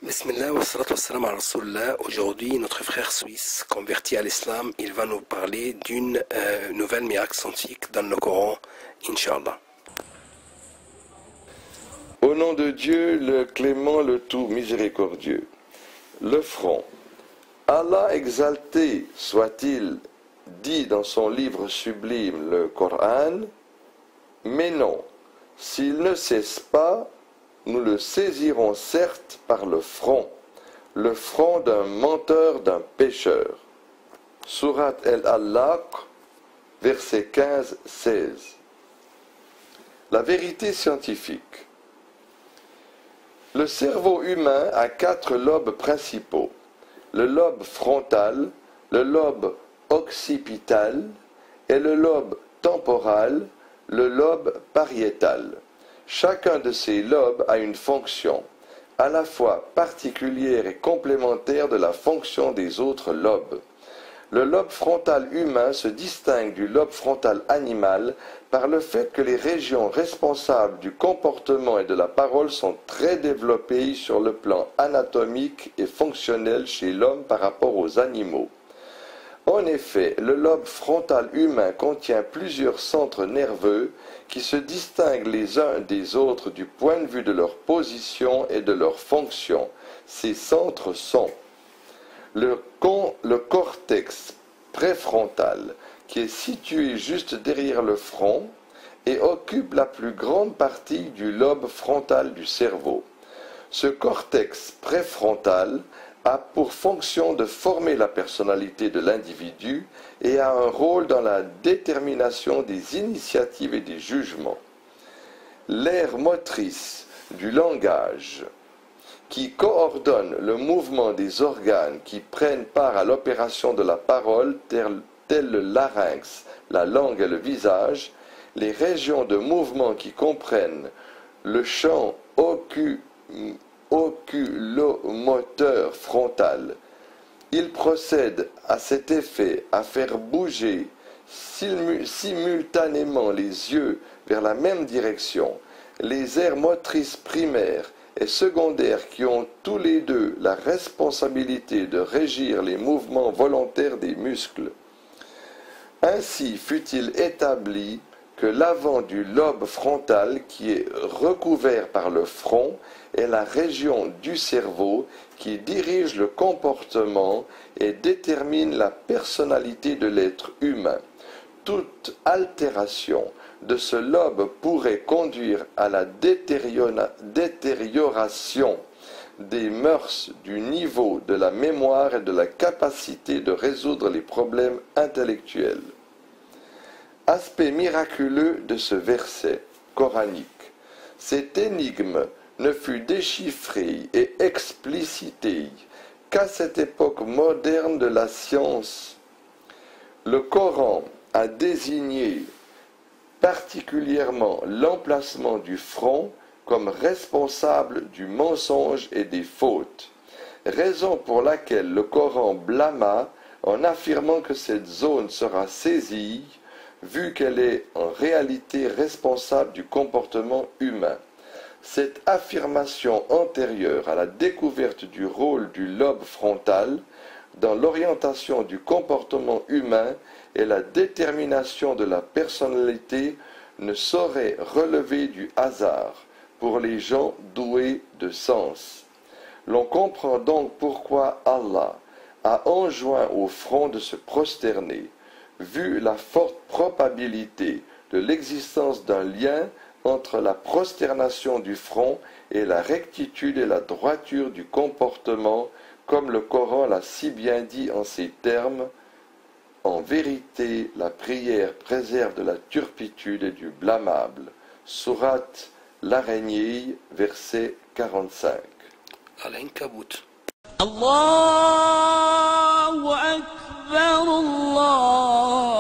Bismillah wa salatu wa salam ala Rasulullah. Aujourd'hui, notre frère suisse converti à l'islam, il va nous parler d'une nouvelle miracle scientifique dans le Coran, Inch'Allah. Au nom de Dieu, le clément, le tout miséricordieux. Le front. Allah exalté soit-il, dit dans son livre sublime, le Coran, mais non, s'il ne cesse pas, nous le saisirons certes par le front d'un menteur, d'un pécheur. Sourate Al-Alaq, versets 15-16. La vérité scientifique. Le cerveau humain a 4 lobes principaux. Le lobe frontal, le lobe occipital et le lobe temporal, le lobe pariétal. Chacun de ces lobes a une fonction, à la fois particulière et complémentaire de la fonction des autres lobes. Le lobe frontal humain se distingue du lobe frontal animal par le fait que les régions responsables du comportement et de la parole sont très développées sur le plan anatomique et fonctionnel chez l'homme par rapport aux animaux. En effet, le lobe frontal humain contient plusieurs centres nerveux qui se distinguent les uns des autres du point de vue de leur position et de leur fonction. Ces centres sont le cortex préfrontal, qui est situé juste derrière le front et occupe la plus grande partie du lobe frontal du cerveau. Ce cortex préfrontal a pour fonction de former la personnalité de l'individu et a un rôle dans la détermination des initiatives et des jugements. L'aire motrice du langage, qui coordonne le mouvement des organes qui prennent part à l'opération de la parole, tels le larynx, la langue et le visage, les régions de mouvement qui comprennent le champ oculomoteur frontal. Il procède à cet effet à faire bouger simultanément les yeux vers la même direction, les aires motrices primaires et secondaires qui ont tous les deux la responsabilité de régir les mouvements volontaires des muscles. Ainsi fut-il établi que l'avant du lobe frontal, qui est recouvert par le front, est la région du cerveau qui dirige le comportement et détermine la personnalité de l'être humain. Toute altération de ce lobe pourrait conduire à la détérioration des mœurs, du niveau de la mémoire et de la capacité de résoudre les problèmes intellectuels. Aspect miraculeux de ce verset coranique. Cette énigme ne fut déchiffrée et explicitée qu'à cette époque moderne de la science. Le Coran a désigné particulièrement l'emplacement du front comme responsable du mensonge et des fautes, raison pour laquelle le Coran blâma en affirmant que cette zone sera saisie, vu qu'elle est en réalité responsable du comportement humain. Cette affirmation antérieure à la découverte du rôle du lobe frontal dans l'orientation du comportement humain et la détermination de la personnalité ne saurait relever du hasard pour les gens doués de sens. L'on comprend donc pourquoi Allah a enjoint au front de se prosterner, vu la forte probabilité de l'existence d'un lien entre la prosternation du front et la rectitude et la droiture du comportement, comme le Coran l'a si bien dit en ces termes. En vérité, la prière préserve de la turpitude et du blâmable. Sourate l'Araignée, verset 45. Al-Ankabut. Allahu Akbar, Allah.